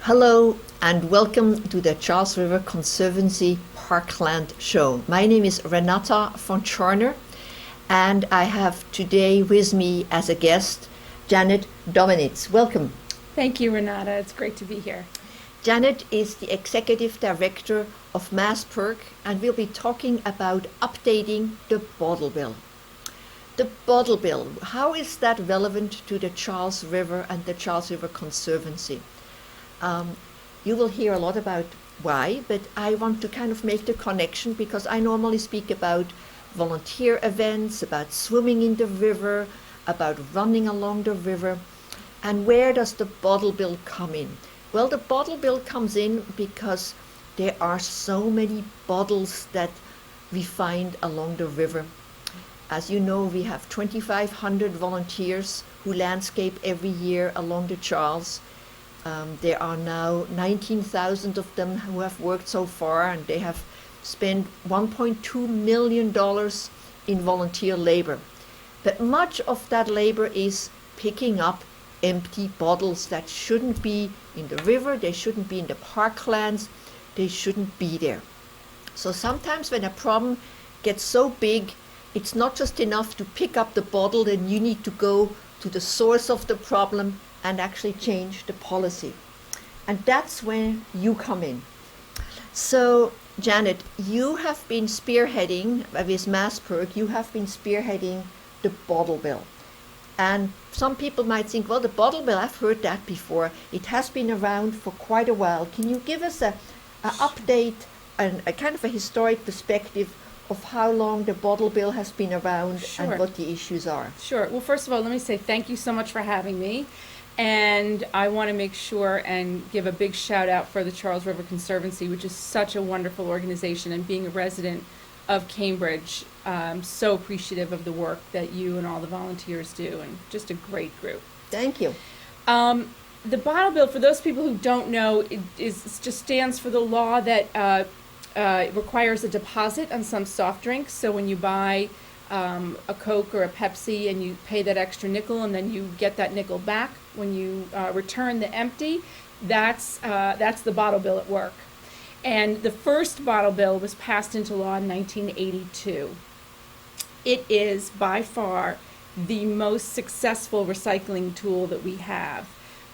Hello and welcome to the Charles River Conservancy Parkland show. My name is Renata von Tscharner and I have today with me as a guest Janet Domenitz. Welcome. Thank you, Renata. It's great to be here. Janet is the Executive Director of MassPIRG and we'll be talking about updating the bottle bill. The bottle bill, how is that relevant to the Charles River and the Charles River Conservancy? You will hear a lot about why, but I want to kind of make the connection because I normally speak about volunteer events, about swimming in the river, about running along the river. And where does the bottle bill come in? Well, the bottle bill comes in because there are so many bottles that we find along the river. As you know, we have 2,500 volunteers who landscape every year along the Charles. There are now 19,000 of them who have worked so far, and they have spent $1.2 million in volunteer labor. But much of that labor is picking up empty bottles that shouldn't be in the river, they shouldn't be in the parklands, they shouldn't be there. So sometimes when a problem gets so big, it's not just enough to pick up the bottle, then you need to go to the source of the problem and actually change the policy. And that's when you come in. So, Janet, you have been spearheading, with MassPIRG, you have been spearheading the bottle bill. And some people might think, well, the bottle bill, I've heard that before. It has been around for quite a while. Can you give us an update and a kind of a historic perspective of how long the bottle bill has been around and what the issues are? Sure. Well, first of all, let me say thank you so much for having me. And I want to make sure and give a big shout out for the Charles River Conservancy, which is such a wonderful organization. And being a resident of Cambridge, I'm so appreciative of the work that you and all the volunteers do, and just a great group. Thank you. The bottle bill, for those people who don't know, it just stands for the law that requires a deposit on some soft drinks. So when you buy a Coke or a Pepsi and you pay that extra nickel and then you get that nickel back when you return the empty, that's the bottle bill at work. And the first bottle bill was passed into law in 1982. It is by far the most successful recycling tool that we have.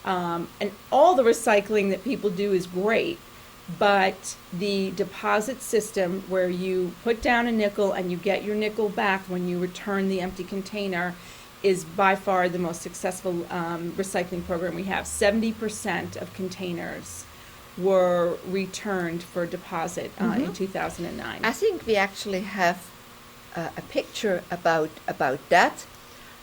And all the recycling that people do is great, but the deposit system where you put down a nickel and you get your nickel back when you return the empty container is by far the most successful recycling program we have. 70% of containers were returned for deposit in 2009. I think we actually have a picture about that.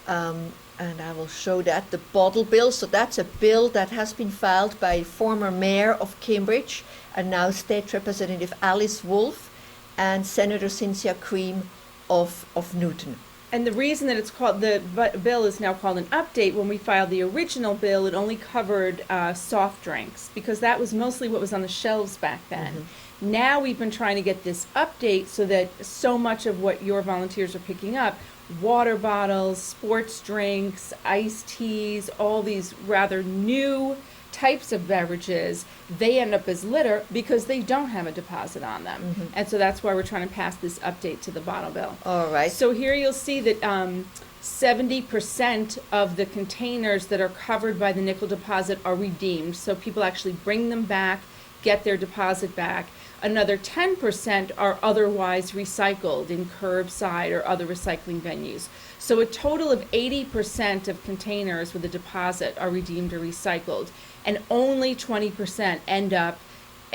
And I will show that, the bottle bill. So that's a bill that has been filed by former mayor of Cambridge and now State Representative Alice Wolf and Senator Cynthia Cream of Newton. And the reason that it's called, the bill is now called an update, when we filed the original bill, it only covered soft drinks because that was mostly what was on the shelves back then. Now we've been trying to get this update so that so much of what your volunteers are picking up, water bottles, sports drinks, iced teas, all these rather new types of beverages, they end up as litter because they don't have a deposit on them. And so that's why we're trying to pass this update to the bottle bill. All right. So here you'll see that 70% of the containers that are covered by the nickel deposit are redeemed. So people actually bring them back, get their deposit back. Another 10% are otherwise recycled in curbside or other recycling venues. So a total of 80% of containers with a deposit are redeemed or recycled, and only 20% end up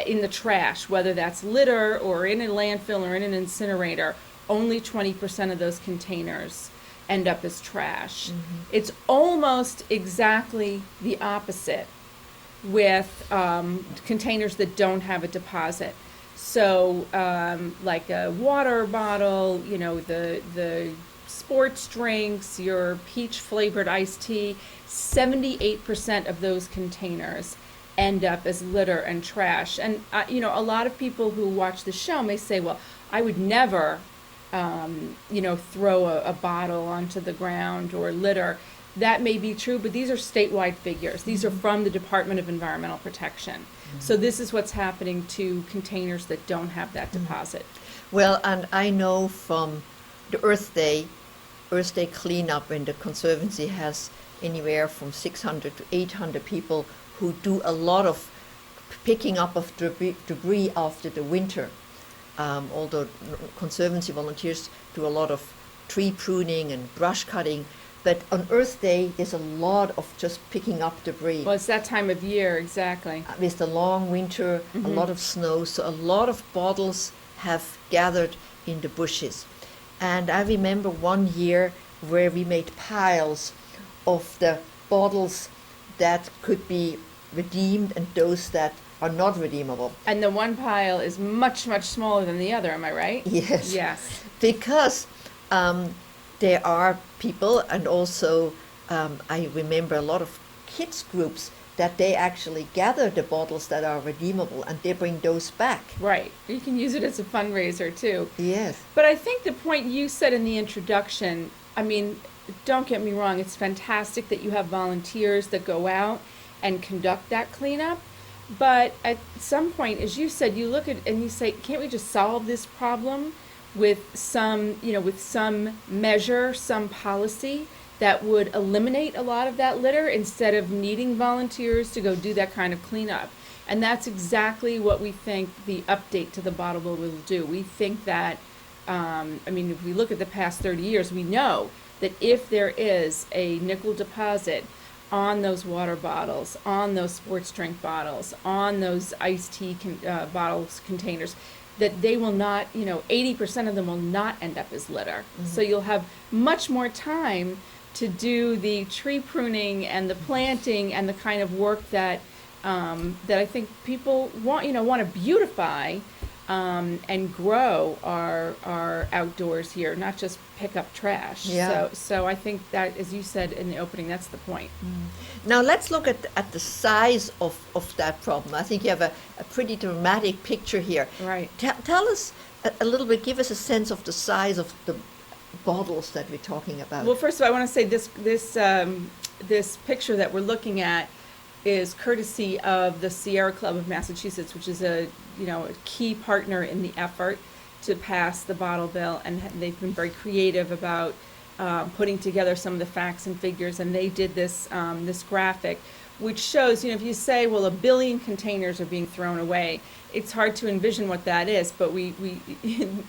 in the trash, whether that's litter or in a landfill or in an incinerator. Only 20% of those containers end up as trash. It's almost exactly the opposite with containers that don't have a deposit. So like a water bottle, you know, the sports drinks, your peach flavored iced tea, 78% of those containers end up as litter and trash. And you know, a lot of people who watch the show may say, well, I would never you know, throw a bottle onto the ground or litter. that may be true, but these are statewide figures. These are from the Department of Environmental Protection. So this is what's happening to containers that don't have that deposit. Well, and I know from the Earth Day cleanup, when the Conservancy has anywhere from 600 to 800 people who do a lot of picking up of debris after the winter. Although Conservancy volunteers do a lot of tree pruning and brush cutting, but on Earth Day there's a lot of just picking up debris. Well, it's that time of year, exactly. With the long winter, a lot of snow, so a lot of bottles have gathered in the bushes. And I remember one year where we made piles of the bottles that could be redeemed and those that are not redeemable. And the one pile is much, much smaller than the other, am I right? Yes. Yes. Because there are people, and also I remember a lot of kids groups that they actually gather the bottles that are redeemable and they bring those back. Right. You can use it as a fundraiser too. Yes. But I think the point you said in the introduction, I mean, don't get me wrong, it's fantastic that you have volunteers that go out and conduct that cleanup. But at some point, as you said, you look at and you say, can't we just solve this problem with some, with some measure, some policy that would eliminate a lot of that litter instead of needing volunteers to go do that kind of cleanup? And that's exactly what we think the update to the bottle bill will do. We think that, if we look at the past 30 years, we know that if there is a nickel deposit on those water bottles, on those sports drink bottles, on those iced tea bottles, containers, that they will not, 80% of them will not end up as litter. So you'll have much more time to do the tree pruning and the planting and the kind of work that that I think people want to beautify and grow our outdoors here, not just pick up trash. Yeah. So I think that, as you said in the opening, that's the point. Now let's look at the size of that problem. I think you have a pretty dramatic picture here. Right. Tell us a little bit, give us a sense of the size of the bottles that we're talking about. Well, first of all, I want to say this picture that we're looking at is courtesy of the Sierra Club of Massachusetts, which is a key partner in the effort to pass the bottle bill, and they've been very creative about putting together some of the facts and figures, and they did this this graphic, which shows, if you say, well, 1 billion containers are being thrown away, it's hard to envision what that is, but we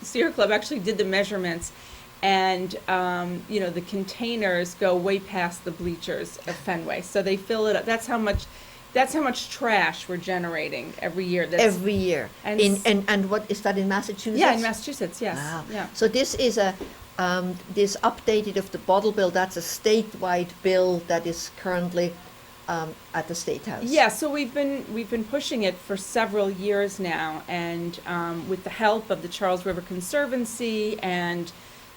Sierra Club actually did the measurements, and the containers go way past the bleachers of Fenway, so they fill it up. That's how much trash we're generating every year. Every year. And what is that, in Massachusetts? Yeah, in Massachusetts, yes. Wow. Yeah. So this is this updated of the bottle bill. That's a statewide bill that is currently at the State House. Yeah, so we've been pushing it for several years now, and with the help of the Charles River Conservancy and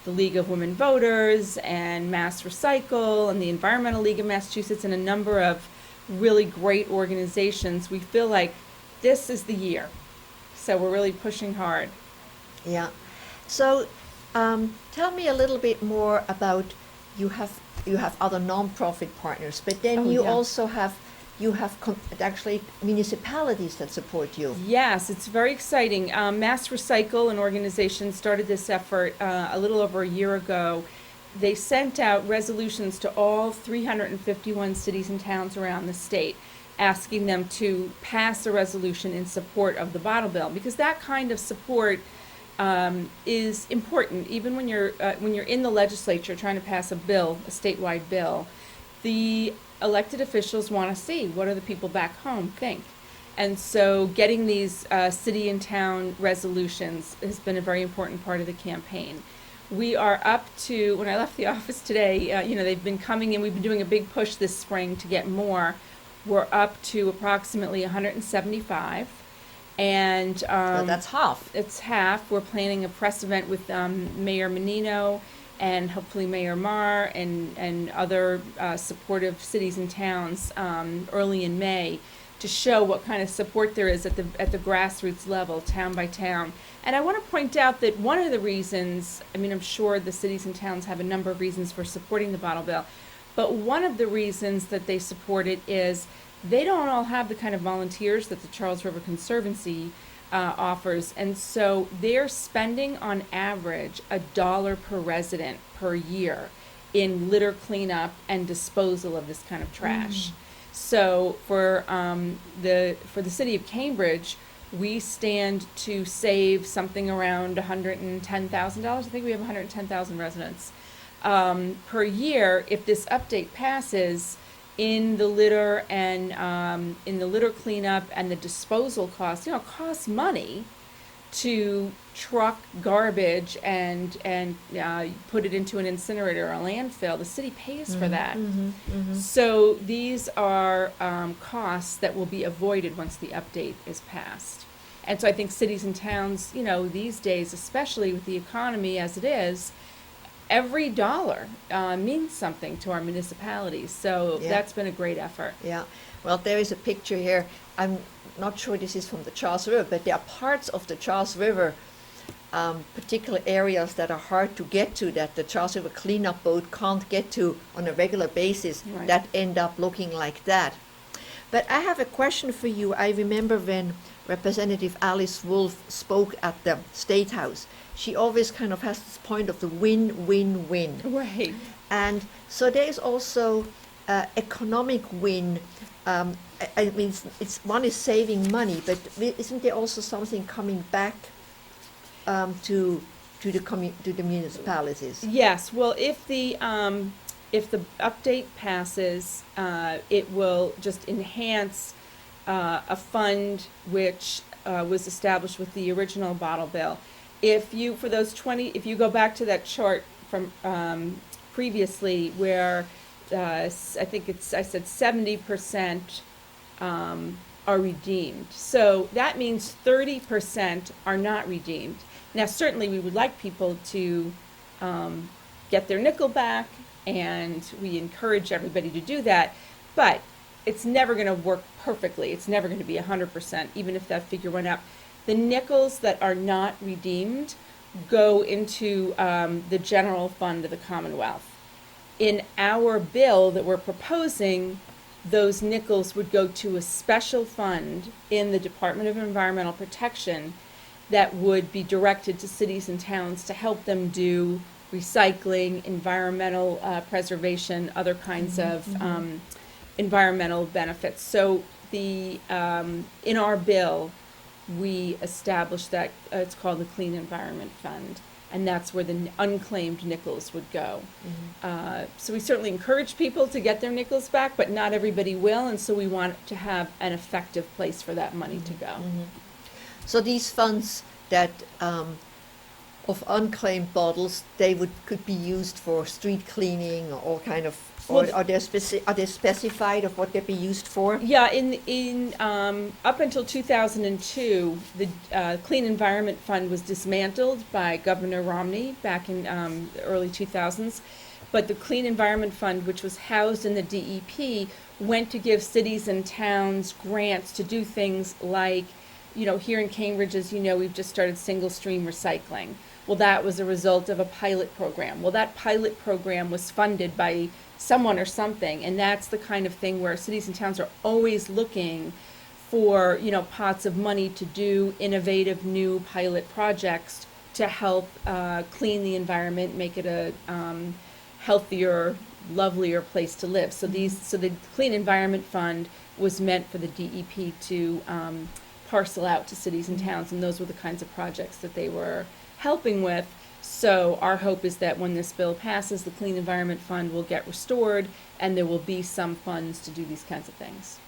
the League of Women Voters and Mass Recycle and the Environmental League of Massachusetts and a number of really great organizations, we feel like this is the year. So we're really pushing hard. Yeah. So tell me a little bit more about, you have other nonprofit partners, but then you also have actually municipalities that support you. Yes, it's very exciting. Mass Recycle, an organization, started this effort a little over a year ago. They sent out resolutions to all 351 cities and towns around the state, asking them to pass a resolution in support of the bottle bill, because that kind of support is important. Even when you're in the legislature trying to pass a bill, a statewide bill, the elected officials want to see what do the people back home think. And so getting these city and town resolutions has been a very important part of the campaign. We are up to, when I left the office today, they've been coming in, we've been doing a big push this spring to get more. We're up to approximately 175. And So that's half. It's half. We're planning a press event with Mayor Menino and hopefully Mayor Marr and other supportive cities and towns early in May to show what kind of support there is at the grassroots level, town by town. And I want to point out that one of the reasons, I'm sure the cities and towns have a number of reasons for supporting the bottle bill, But one of the reasons that they support it is they don't all have the kind of volunteers that the Charles River Conservancy offers. And so they're spending on average $1 per resident per year in litter cleanup and disposal of this kind of trash. So for the city of Cambridge, we stand to save something around $110,000. I think we have 110,000 residents per year if this update passes in the litter and in the litter cleanup and the disposal costs. You know, it costs money to truck garbage and put it into an incinerator or a landfill. The city pays for that. So these are costs that will be avoided once the update is passed. And so I think cities and towns, you know, these days, especially with the economy as it is, every dollar means something to our municipalities. So that's been a great effort. Yeah. Well, there is a picture here. I'm not sure this is from the Charles River, but there are parts of the Charles River, particular areas that are hard to get to, that the Charles River cleanup boat can't get to on a regular basis, that end up looking like that. But I have a question for you. I remember when Representative Alice Wolf spoke at the State House, she always kind of has this point of the win-win-win. Right. And so there is also economic win. I mean, it's one is saving money, but isn't there also something coming back to the municipalities? Yes. Well, if the update passes, it will just enhance a fund which was established with the original bottle bill. If you go back to that chart from previously where I said 70% are redeemed. So that means 30% are not redeemed. Now, certainly we would like people to get their nickel back, and we encourage everybody to do that, but it's never going to work perfectly. It's never going to be 100%, even if that figure went up. The nickels that are not redeemed go into the general fund of the Commonwealth. In our bill that we're proposing, those nickels would go to a special fund in the Department of Environmental Protection that would be directed to cities and towns to help them do recycling, environmental preservation, other kinds of environmental benefits. So in our bill, we established that it's called the Clean Environment Fund, and that's where the unclaimed nickels would go. So we certainly encourage people to get their nickels back, but not everybody will, and so we want to have an effective place for that money to go. So these funds that of unclaimed bottles, they could be used for street cleaning or all kind of. Or are they specified of what they'd be used for? Yeah, in up until 2002, the Clean Environment Fund was dismantled by Governor Romney back in the early 2000s. But the Clean Environment Fund, which was housed in the DEP, went to give cities and towns grants to do things like, you know, here in Cambridge, as you know, we've just started single stream recycling. Well, that was a result of a pilot program. Well, that pilot program was funded by someone or something, and that's the kind of thing where cities and towns are always looking for, you know, pots of money to do innovative new pilot projects to help clean the environment, make it a healthier, lovelier place to live. So the Clean Environment Fund was meant for the DEP to parcel out to cities and towns, and those were the kinds of projects that they were helping with. So our hope is that when this bill passes, the Clean Environment Fund will get restored, and there will be some funds to do these kinds of things.